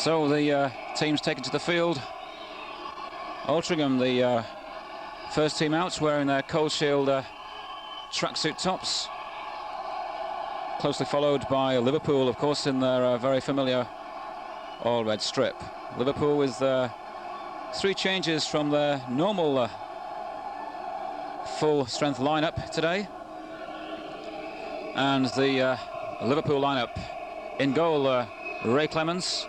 So the team's taken to the field. Altrincham, the first team out, wearing their Cold Shield tracksuit tops. Closely followed by Liverpool, of course, in their very familiar all-red strip. Liverpool with 3 changes from their normal full-strength lineup today. And the Liverpool lineup: in goal, Ray Clemens;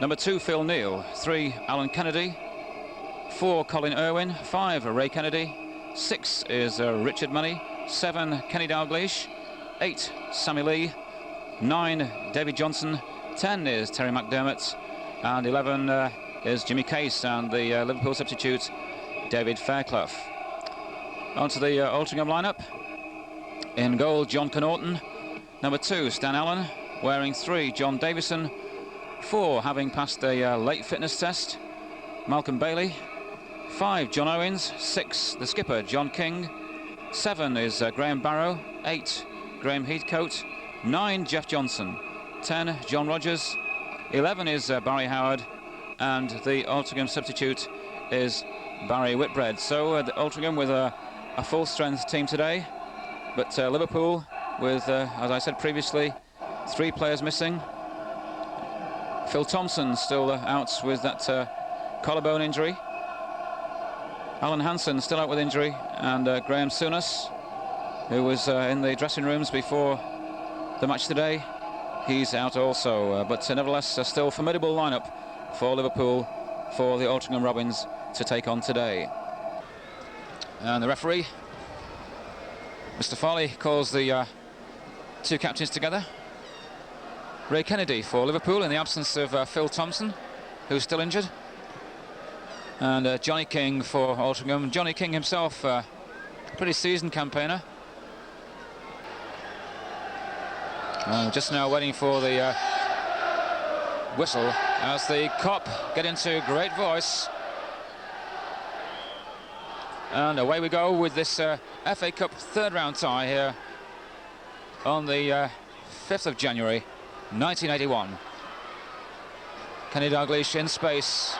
number 2, Phil Neal; 3, Alan Kennedy; 4, Colin Irwin; 5, Ray Kennedy; 6 is Richard Money; 7, Kenny Dalglish; 8, Sammy Lee; 9, David Johnson; 10 is Terry McDermott; and 11 is Jimmy Case, and the Liverpool substitute, David Fairclough. On to the Altrincham lineup. In goal, John Connaughton; number 2, Stan Allen; wearing 3, John Davison; 4, having passed a late fitness test, Malcolm Bailey; 5, John Owens; 6, the skipper, John King; 7 is Graham Barrow; 8, Graham Heathcote; 9, Jeff Johnson; 10, John Rogers; 11 is Barry Howard; and the Altrincham substitute is Barry Whitbread. So the Altrincham with a full-strength team today, but Liverpool with, as I said previously, 3 players missing. Phil Thompson still out with that collarbone injury. Alan Hansen still out with injury, and Graham Souness, who was in the dressing rooms before the match today, he's out also. But nevertheless, a still formidable lineup for Liverpool, for the Altrincham Robins to take on today. And the referee, Mr. Farley, calls the 2 captains together. Ray Kennedy for Liverpool in the absence of Phil Thompson, who's still injured. And Johnny King for Altrincham. Johnny King himself, pretty seasoned campaigner. Just now waiting for the whistle as the Kop get into great voice. And away we go with this FA Cup 3rd round tie here on the 5th of January 1981. Kenny Dalglish in space,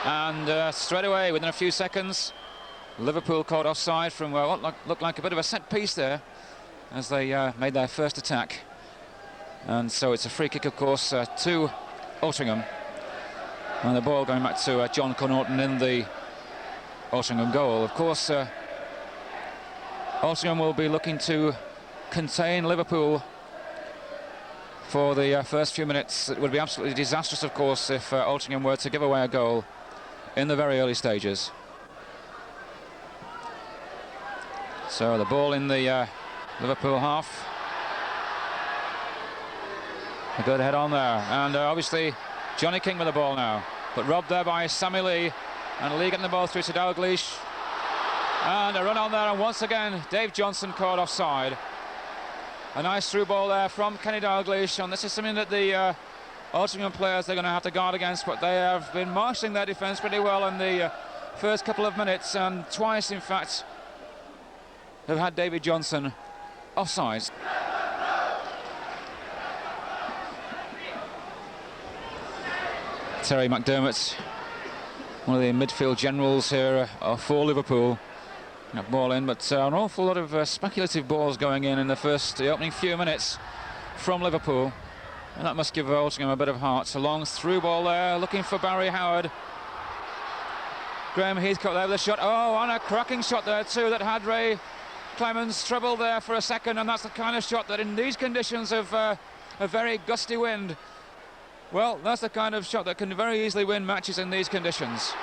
and straight away within a few seconds Liverpool caught offside from what looked like a bit of a set piece there as they made their first attack. And so it's a free kick, of course, to Altrincham, and the ball going back to John Connaughton in the Altrincham goal. Of course, Altrincham will be looking to contain Liverpool for the first few minutes. It would be absolutely disastrous, of course, if Altrincham were to give away a goal in the very early stages. So the ball in the Liverpool half. A good head on there, and obviously Johnny King with the ball now, but robbed there by Sammy Lee, and Lee getting the ball through to Dalglish, and a run on there, and once again Dave Johnson caught offside. A nice through ball there from Kenny Dalglish, and this is something that the Altrincham players are going to have to guard against, but they have been marshalling their defence pretty well in the first couple of minutes, and twice in fact have had David Johnson offside. Terry McDermott, one of the midfield generals here for Liverpool. That ball in, but an awful lot of speculative balls going in the opening few minutes from Liverpool, and that must give Altrincham a bit of heart. A long through ball there, looking for Barry Howard. Graham Heathcote there with a shot. Oh, and a cracking shot there too that had Ray Clemens troubled there for a second, and that's the kind of shot that in these conditions of a very gusty wind, well, that's the kind of shot that can very easily win matches in these conditions.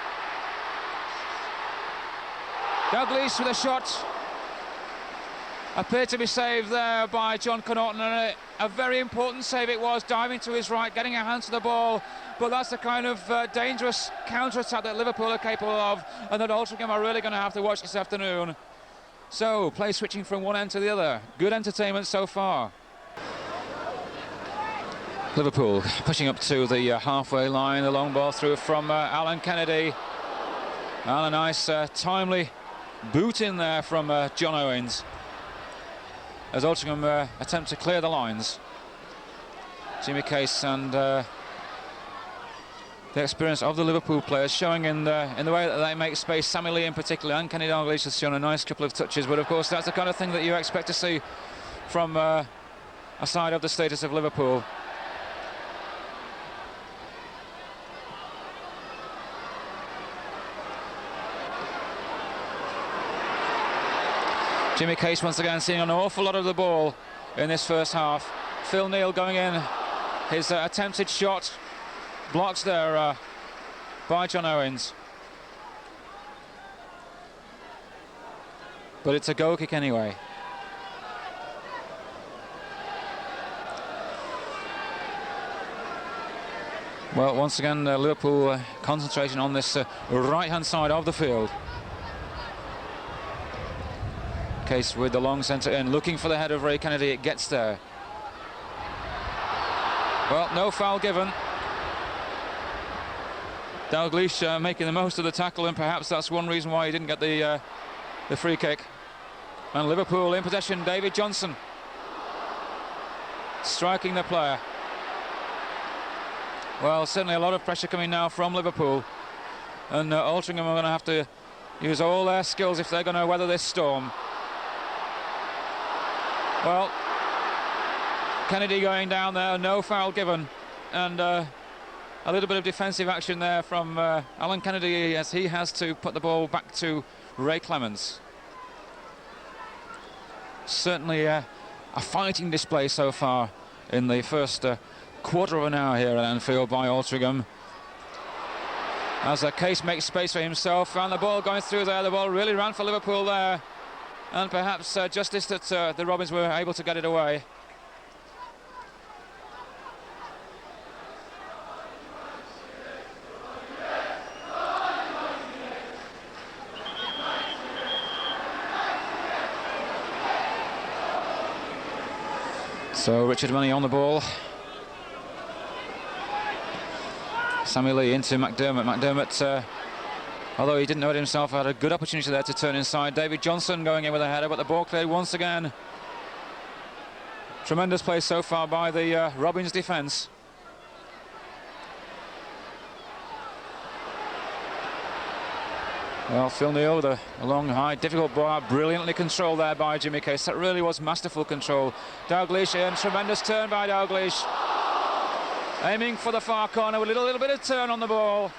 Dalglish with a shot, appeared to be saved there by John Connaughton, and a very important save it was, diving to his right, getting a hand to the ball. But that's the kind of dangerous counter-attack that Liverpool are capable of, and that Altrincham are really going to have to watch this afternoon. So, play switching from one end to the other. Good entertainment so far. Liverpool pushing up to the halfway line, the long ball through from Alan Kennedy, and a nice timely boot in there from John Owens as Altrincham attempt to clear the lines. Jimmy Case and the experience of the Liverpool players showing in the way that they make space. Sammy Lee in particular, and Kenny Dalglish has shown a nice couple of touches, but of course that's the kind of thing that you expect to see from a side of the status of Liverpool. Jimmy Case once again seeing an awful lot of the ball in this first half. Phil Neal going in, his attempted shot blocked there by John Owens. But it's a goal kick anyway. Well, once again, Liverpool concentrating on this right-hand side of the field. Case with the long centre in, looking for the head of Ray Kennedy. It gets there. Well, no foul given. Dalglish making the most of the tackle, and perhaps that's one reason why he didn't get the free kick. And Liverpool in possession. David Johnson striking the player. Well, certainly a lot of pressure coming now from Liverpool, and Altrincham are going to have to use all their skills if they're going to weather this storm. Well, Kennedy going down there, no foul given, and a little bit of defensive action there from Alan Kennedy as he has to put the ball back to Ray Clemens. Certainly a fighting display so far in the first quarter of an hour here at Anfield by Altrincham. As Case makes space for himself, and the ball going through there, the ball really ran for Liverpool there. And perhaps justice that the Robins were able to get it away. So Richard Money on the ball. Sammy Lee into McDermott. McDermott, although he didn't know it himself, had a good opportunity there to turn inside. David Johnson going in with a header, but the ball cleared once again. Tremendous play so far by the Robins defence. Well, Phil Neal with a long, high, difficult bar, brilliantly controlled there by Jimmy Case. That really was masterful control. Dalglish in, tremendous turn by Dalglish. Aiming for the far corner with a little bit of turn on the ball.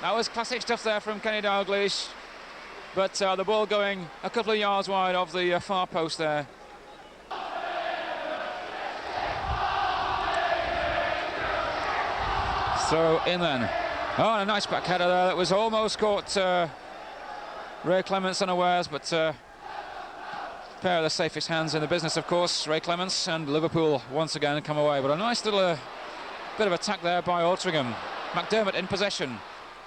That was classic stuff there from Kenny Dalglish, but the ball going a couple of yards wide of the far post there. Throw in then. Oh, and a nice back header there that was almost caught Ray Clements unawares, but pair of the safest hands in the business, of course, Ray Clements, and Liverpool once again come away. But a nice little bit of attack there by Altrincham. McDermott in possession.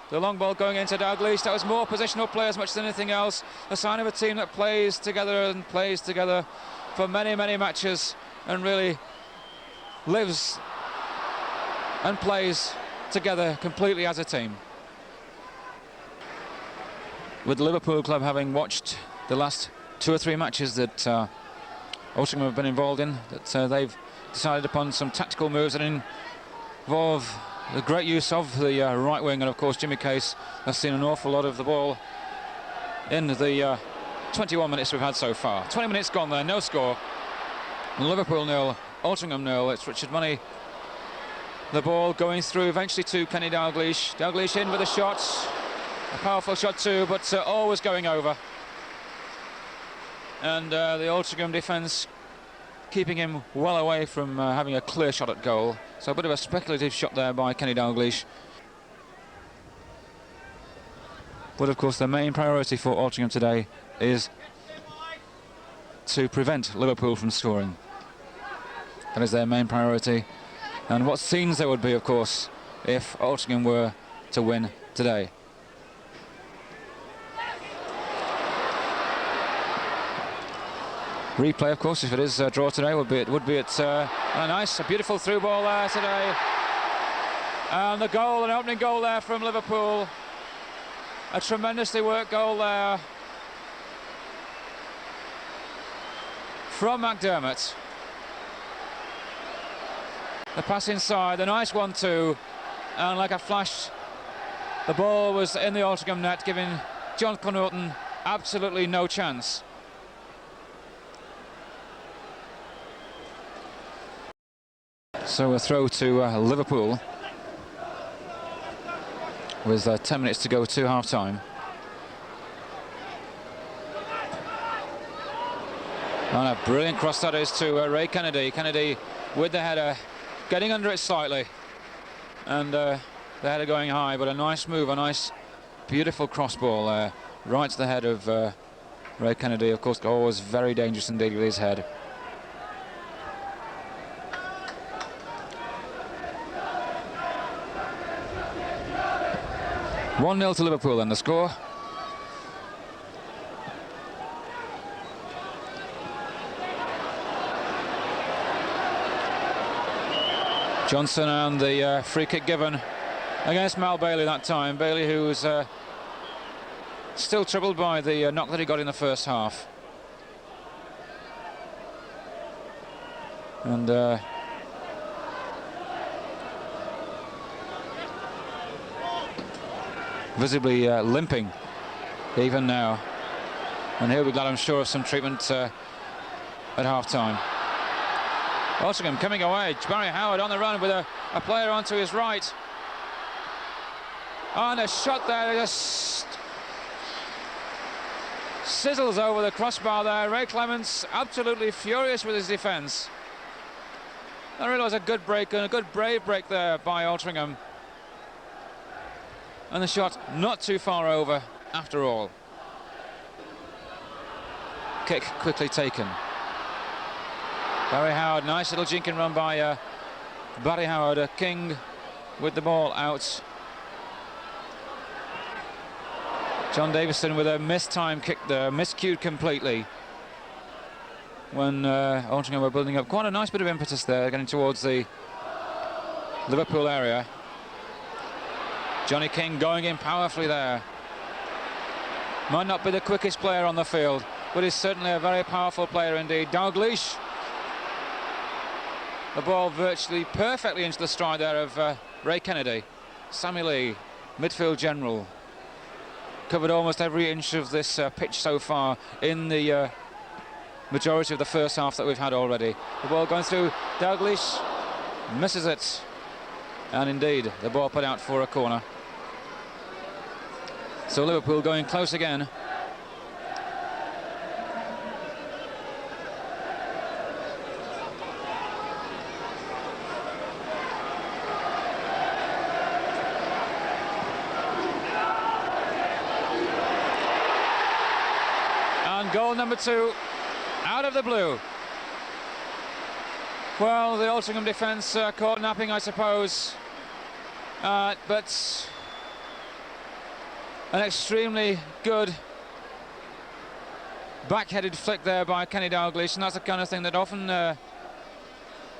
The long ball going into Dalglish. That was more positional play as much as anything else. A sign of a team that plays together and plays together for many, many matches and really lives and plays together completely as a team. With the Liverpool club having watched the last 2 or 3 matches that Altrincham have been involved in, that they've decided upon some tactical moves that involve the great use of the right wing, and of course Jimmy Case has seen an awful lot of the ball in the 21 minutes we've had so far. 20 minutes gone there, no score. Liverpool 0, Altrincham 0. It's Richard Money. The ball going through eventually to Kenny Dalglish. Dalglish in with a shot, a powerful shot too, but always going over. And the Altrincham defence keeping him well away from having a clear shot at goal. So a bit of a speculative shot there by Kenny Dalglish. But of course the main priority for Altrincham today is to prevent Liverpool from scoring. That is their main priority. And what scenes there would be, of course, if Altrincham were to win today. Replay, of course, if it is a draw today, would be a beautiful through ball there today. And the goal, an opening goal there from Liverpool. A tremendously worked goal there from McDermott. The pass inside, the nice 1-2. and like a flash, the ball was in the Altrincham net, giving John Connaughton absolutely no chance. So a throw to Liverpool with 10 minutes to go to half-time. And a brilliant cross that is to Ray Kennedy. Kennedy with the header, getting under it slightly, and the header going high, but a nice move, a nice beautiful cross ball there, right to the head of Ray Kennedy. Of course, always very dangerous indeed with his head. (1-0) to Liverpool then the score. Johnson and the free kick given against Mal Bailey that time. Bailey, who was still troubled by the knock that he got in the first half. And visibly limping even now. And he'll be glad, I'm sure, of some treatment at half-time. Altrincham coming away. Barry Howard on the run with a player onto his right. And a shot there just sizzles over the crossbar there. Ray Clements absolutely furious with his defence. That really was a good break, and a good brave break there by Altrincham. And the shot not too far over after all. Kick quickly taken. Barry Howard, nice little jinking run by Barry Howard. King with the ball out. John Davison with a mistimed kick there, miscued completely. When Altrincham were building up quite a nice bit of impetus there, getting towards the Liverpool area. Johnny King going in powerfully there. Might not be the quickest player on the field, but is certainly a very powerful player indeed. Dalglish. The ball virtually perfectly into the stride there of Ray Kennedy. Sammy Lee, midfield general. Covered almost every inch of this pitch so far in the majority of the first half that we've had already. The ball going through, Dalglish misses it. And indeed, the ball put out for a corner. So Liverpool going close again. And goal number 2 out of the blue. Well, the Altrincham defence caught napping, I suppose, but an extremely good back-headed flick there by Kenny Dalglish, and that's the kind of thing that often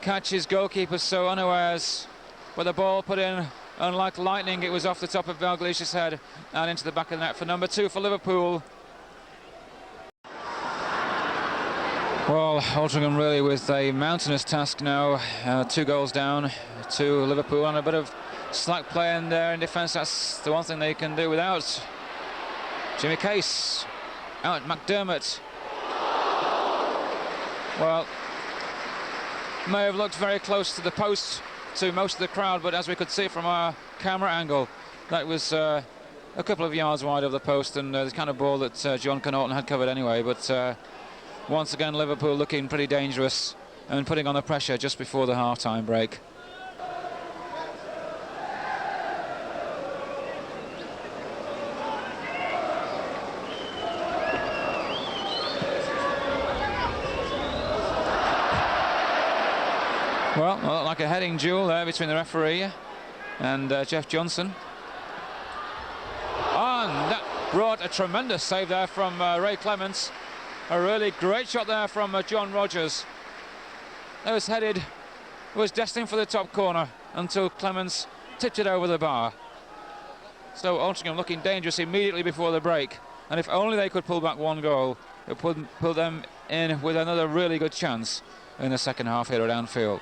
catches goalkeepers so unawares. But the ball put in, and like lightning, it was off the top of Dalglish's head and into the back of the net for number 2 for Liverpool. Well, Altrincham really with a mountainous task now. 2 goals down to Liverpool, and a bit of slack play in there in defence. That's the one thing they can do without. Jimmy Case, out McDermott. Well, may have looked very close to the post to most of the crowd, but as we could see from our camera angle, that was a couple of yards wide of the post, and the kind of ball that John Connaughton had covered anyway. But once again, Liverpool looking pretty dangerous and putting on the pressure just before the half-time break. Well, like a heading duel there between the referee and Jeff Johnson. And that brought a tremendous save there from Ray Clements. A really great shot there from John Rogers. It was headed, was destined for the top corner until Clements tipped it over the bar. So Altrincham looking dangerous immediately before the break. And if only they could pull back 1 goal, it would put them in with another really good chance in the second half here at Anfield.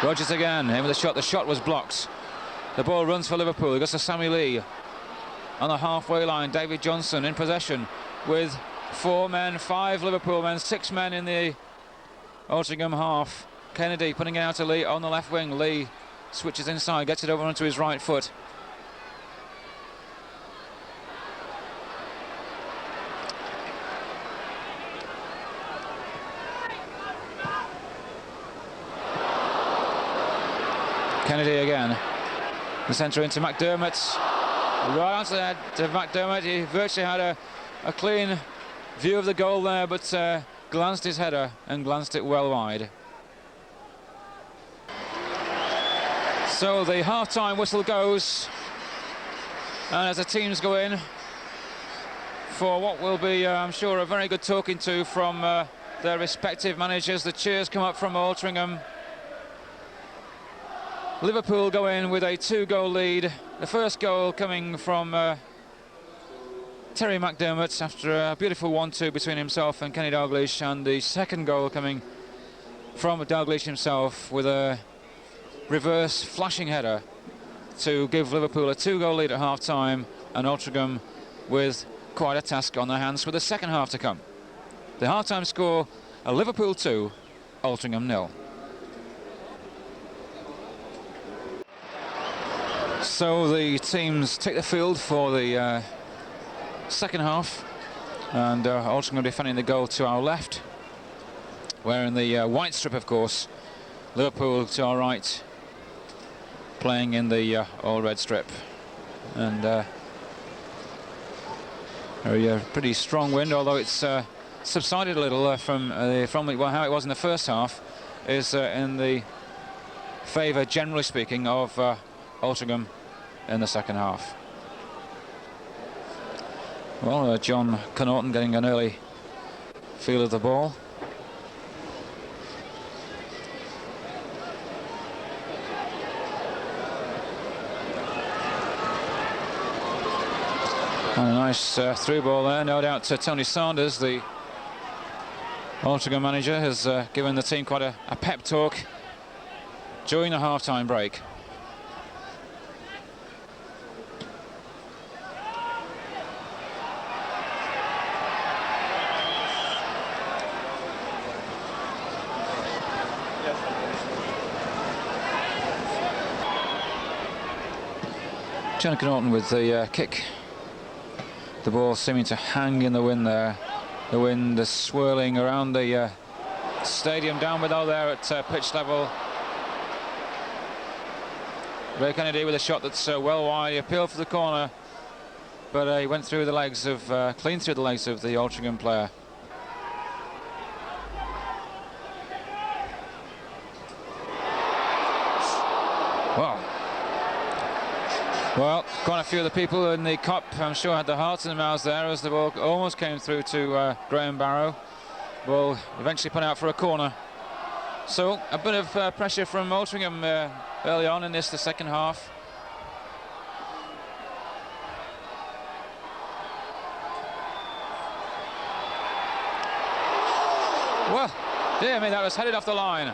Rogers again, in with a shot. The shot was blocked. The ball runs for Liverpool. It goes to Sammy Lee on the halfway line. David Johnson in possession with 4 men, 5 Liverpool men, 6 men in the Altrincham half. Kennedy putting it out to Lee on the left wing. Lee switches inside, gets it over onto his right foot. Kennedy again. The centre into McDermott. Right onto the head to McDermott. He virtually had a clean view of the goal there, but glanced his header and glanced it well wide. So the half-time whistle goes, and as the teams go in for what will be, I'm sure, a very good talking to from their respective managers. The cheers come up from Altrincham. Liverpool go in with a 2-goal lead. The first goal coming from Terry McDermott after a beautiful 1-2 between himself and Kenny Dalglish, and the second goal coming from Dalglish himself with a reverse flashing header to give Liverpool a 2-goal lead at half-time, and Altrincham with quite a task on their hands for the second half to come. The half-time score, a Liverpool 2, Altrincham 0. So the teams take the field for the second half, and Altrincham defending the goal to our left, where in the white strip, of course, Liverpool to our right, playing in the all red strip. And a pretty strong wind, although it's subsided a little from how it was in the first half, is in the favour, generally speaking, of Altrincham in the second half. Well, John Connaughton getting an early feel of the ball. And a nice through ball there, no doubt to Tony Sanders. The Altrincham manager has given the team quite a pep talk during the half-time break. John Connaughton with the kick. The ball seeming to hang in the wind there. The wind is swirling around the stadium down below there at pitch level. Ray Kennedy with a shot that's well wide. He appealed for the corner, but he went through the legs of, clean through the legs of the Altrincham player. Well, quite a few of the people in the Kop, I'm sure, had their hearts in their mouths there as the ball almost came through to Graham Barrow. Ball eventually put out for a corner. So a bit of pressure from Altrincham early on in the second half. Well, dear me, that was headed off the line.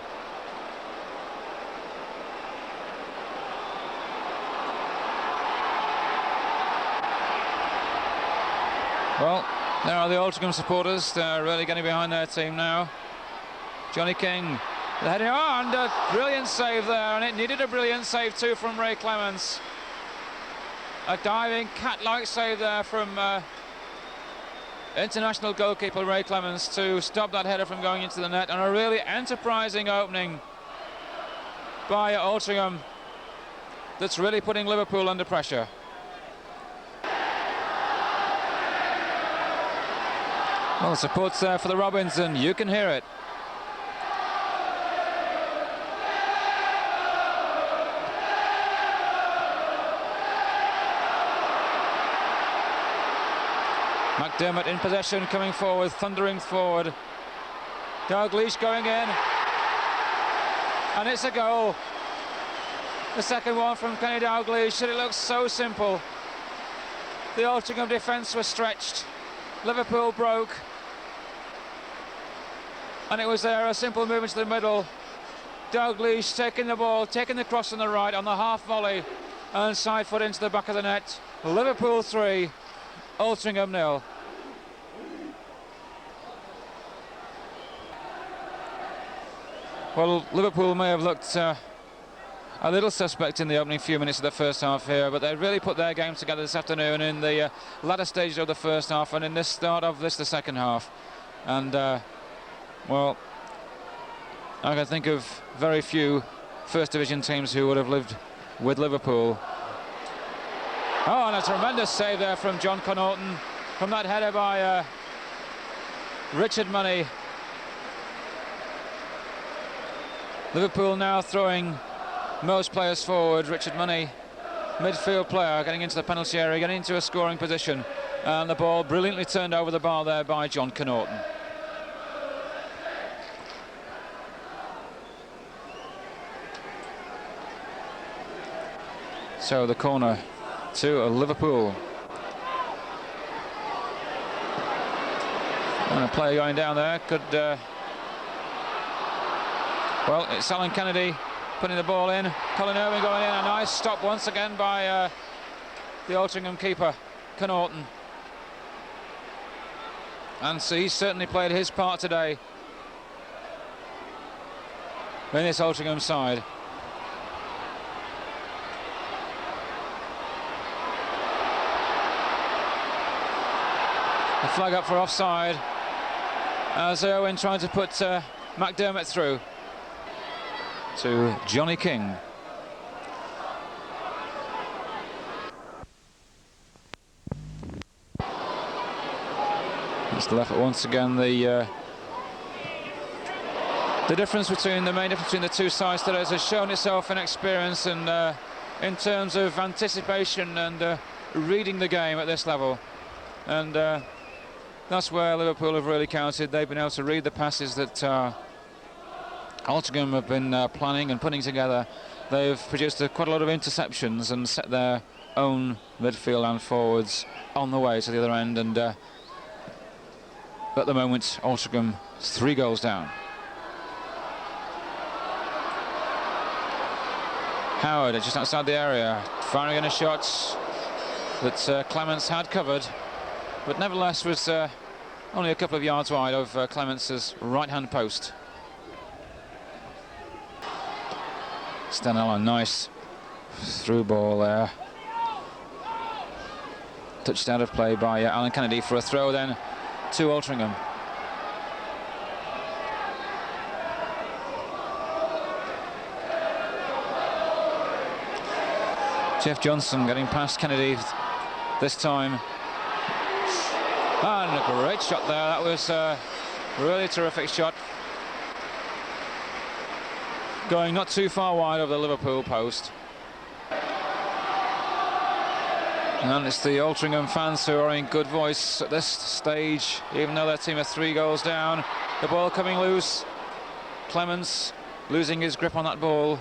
Well, there are the Altrincham supporters. They're really getting behind their team now. Johnny King, the heading on, a brilliant save there, and it needed a brilliant save too from Ray Clements. A diving cat-like save there from international goalkeeper Ray Clements to stop that header from going into the net, and a really enterprising opening by Altrincham that's really putting Liverpool under pressure. Well, the support's there for the Robins, and you can hear it. McDermott in possession, coming forward, thundering forward. Dalglish going in, and it's a goal. The second one from Kenny Dalglish, and it looks so simple. The Altrincham defence was stretched. Liverpool broke, and it was there, a simple movement to the middle. Dalglish taking the ball, taking the cross on the right on the half volley, and side foot into the back of the net. Liverpool 3, Altrincham 0. Well, Liverpool may have looked a little suspect in the opening few minutes of the first half here, but they really put their game together this afternoon in the latter stages of the first half and in this start of the second half. And, well, I can think of very few First Division teams who would have lived with Liverpool. Oh, and a tremendous save there from John Connaughton from that header by Richard Money. Liverpool now throwing most players forward. Richard Money, midfield player, getting into the penalty area, getting into a scoring position, and the ball brilliantly turned over the bar there by John Connaughton. So the corner to Liverpool. And a player going down there could... well, it's Alan Kennedy putting the ball in. Colin Irwin going in. A nice stop once again by the Altrincham keeper, Connaughton. And so he's certainly played his part today in this Altrincham side. The flag up for offside as Irwin trying to put McDermott through. To Johnny King. It's left once again the difference between the main difference between the two sides today has shown itself in experience and in terms of anticipation and reading the game at this level, and that's where Liverpool have really counted. They've been able to read the passes that Altrincham have been planning and putting together. They've produced quite a lot of interceptions and set their own midfield and forwards on the way to the other end, and at the moment Altrincham 3 goals down. Howard just outside the area, firing in a shot that Clements had covered, but nevertheless was only a couple of yards wide of Clements' right-hand post. Stanella, nice through ball there. Touched out of play by Alan Kennedy for a throw then to Altrincham. Jeff Johnson getting past Kennedy this time. And a great shot there. That was a really terrific shot. Going not too far wide of the Liverpool post. And it's the Altrincham fans who are in good voice at this stage, even though their team are 3 goals down. The ball coming loose. Clements losing his grip on that ball.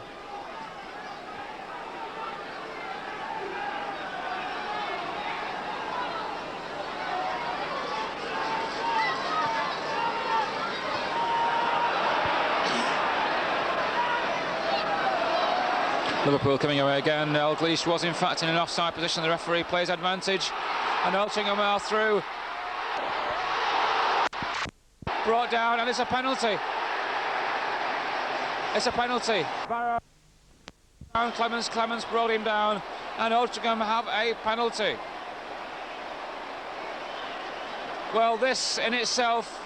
Liverpool coming away again. Dalglish was in fact in an offside position. The referee plays advantage, and Altrincham are through. Brought down, and it's a penalty. It's a penalty. Barrow down, Clements brought him down, and Altrincham have a penalty. Well, this in itself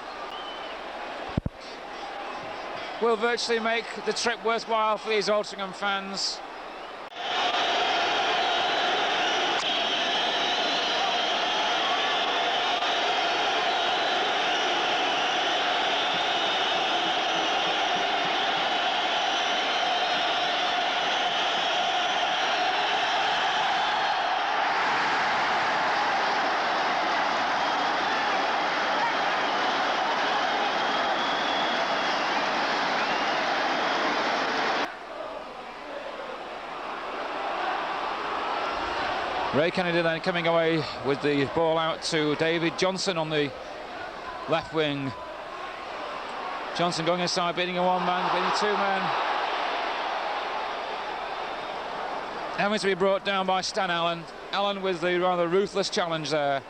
will virtually make the trip worthwhile for these Altrincham fans. Ray Kennedy then coming away with the ball out to David Johnson on the left wing. Johnson going inside, beating a 1-man, beating 2 men. having to be brought down by Stan Allen. Allen with the rather ruthless challenge there.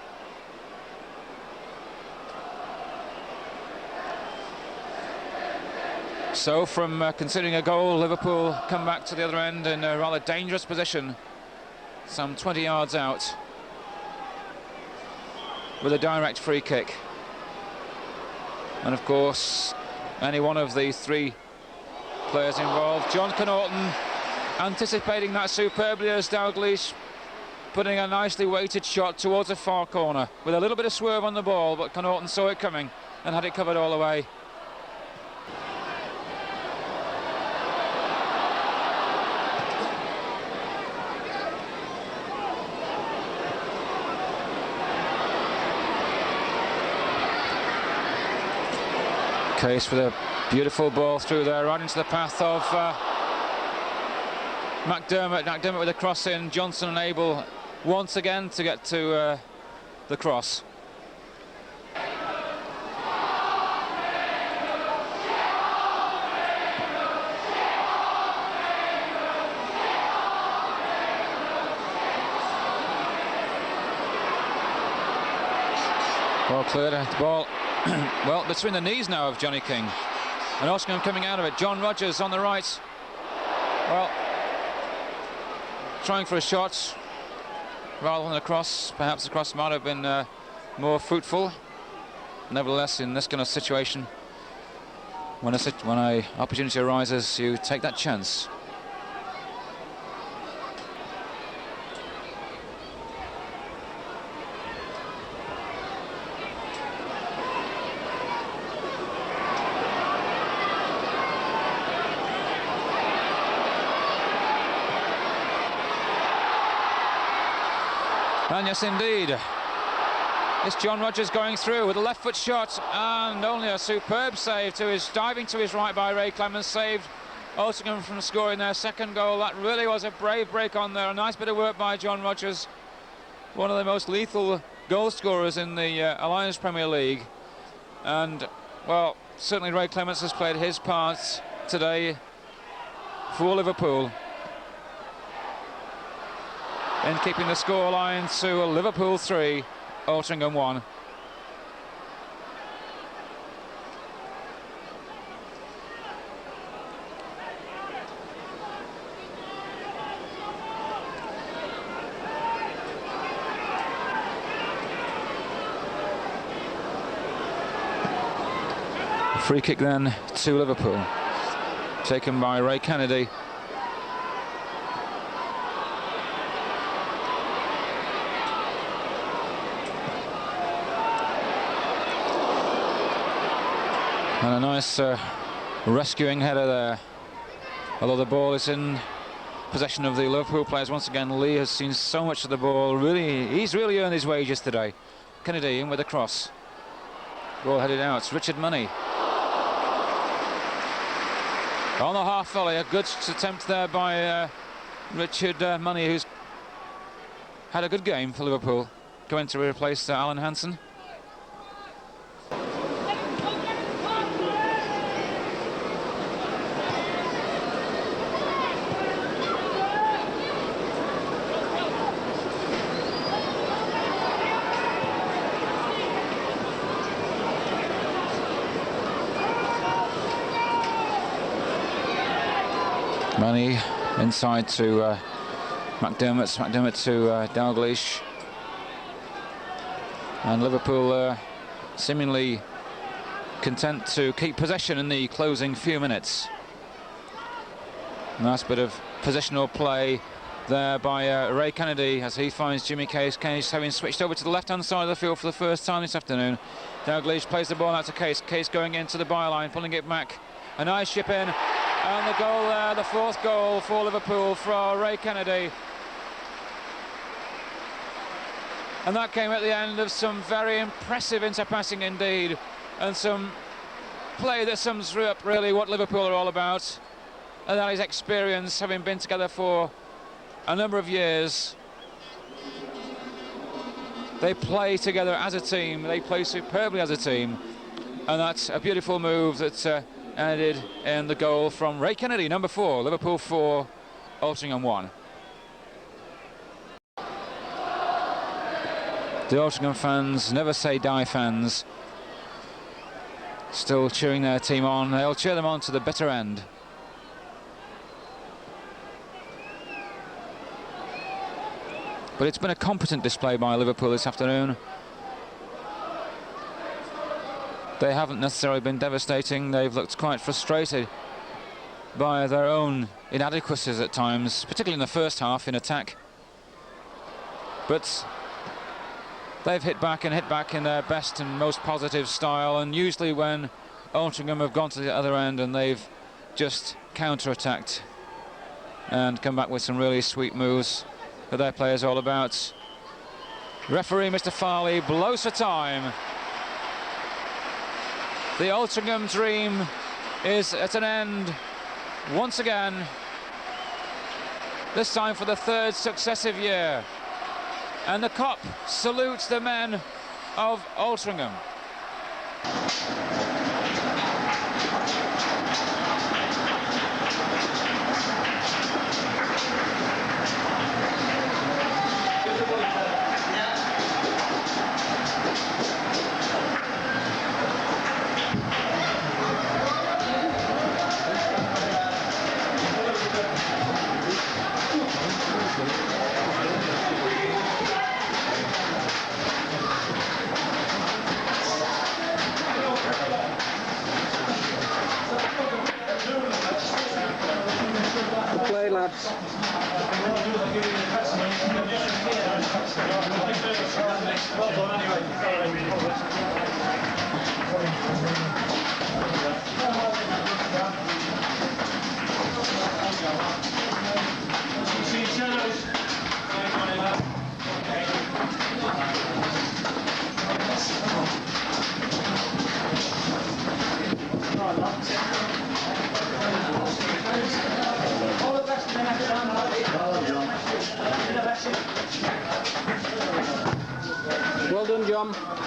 So from considering a goal, Liverpool come back to the other end in a rather dangerous position, some 20 yards out, with a direct free kick. And of course, any one of the three players involved. John Connaughton anticipating that superbly as Dalglish putting a nicely weighted shot towards the far corner with a little bit of swerve on the ball, but Connaughton saw it coming and had it covered all the way. Case with a beautiful ball through there, right into the path of McDermott. McDermott with a cross in. Johnson unable once again to get to the cross. Ball cleared. The ball well between the knees now of Johnny King, and Altrincham coming out of it. John Rogers on the right, well, trying for a shot rather than a cross. Perhaps the cross might have been more fruitful. Nevertheless, in this kind of situation, when a opportunity arises, you take that chance. And yes, indeed, it's John Rogers going through with a left foot shot, and only a superb save to his diving to his right by Ray Clemens, saved Altrincham from scoring their second goal. That really was a brave break on there. A nice bit of work by John Rogers, one of the most lethal goal scorers in the Alliance Premier League. And well, certainly Ray Clemens has played his part today for Liverpool in keeping the scoreline to Liverpool 3, Altrincham 1. Free kick then to Liverpool, taken by Ray Kennedy. And a nice rescuing header there. Although the ball is in possession of the Liverpool players once again. Lee has seen so much of the ball. He's really earned his wages today. Kennedy in with a cross. Ball headed out. Richard Money on the half volley. A good attempt there by Richard Money, who's had a good game for Liverpool, going to replace Alan Hansen. Money inside to McDermott to Dalglish, and Liverpool seemingly content to keep possession in the closing few minutes. Nice bit of positional play there by Ray Kennedy as he finds Jimmy Case. Case having switched over to the left-hand side of the field for the first time this afternoon. Dalglish plays the ball out to Case. Case going into the byline, pulling it back. A nice chip in. And the goal there, the fourth goal for Liverpool for Ray Kennedy. And that came at the end of some very impressive interpassing indeed, and some play that sums up really what Liverpool are all about. And that is experience, having been together for a number of years. They play together as a team, they play superbly as a team, and that's a beautiful move that ended in the goal from Ray Kennedy, number 4, Liverpool 4, Altrincham 1. The Altrincham fans, never say die fans, still cheering their team on. They'll cheer them on to the bitter end. But it's been a competent display by Liverpool this afternoon. They haven't necessarily been devastating. They've looked quite frustrated by their own inadequacies at times, particularly in the first half in attack. But they've hit back in their best and most positive style, and usually when Altrincham have gone to the other end and they've just counter-attacked and come back with some really sweet moves that their players all about. Referee Mr. Farley blows for time. The Altrincham dream is at an end once again, this time for the third successive year. And the Kop salutes the men of Altrincham. Play, lads. Well done, John.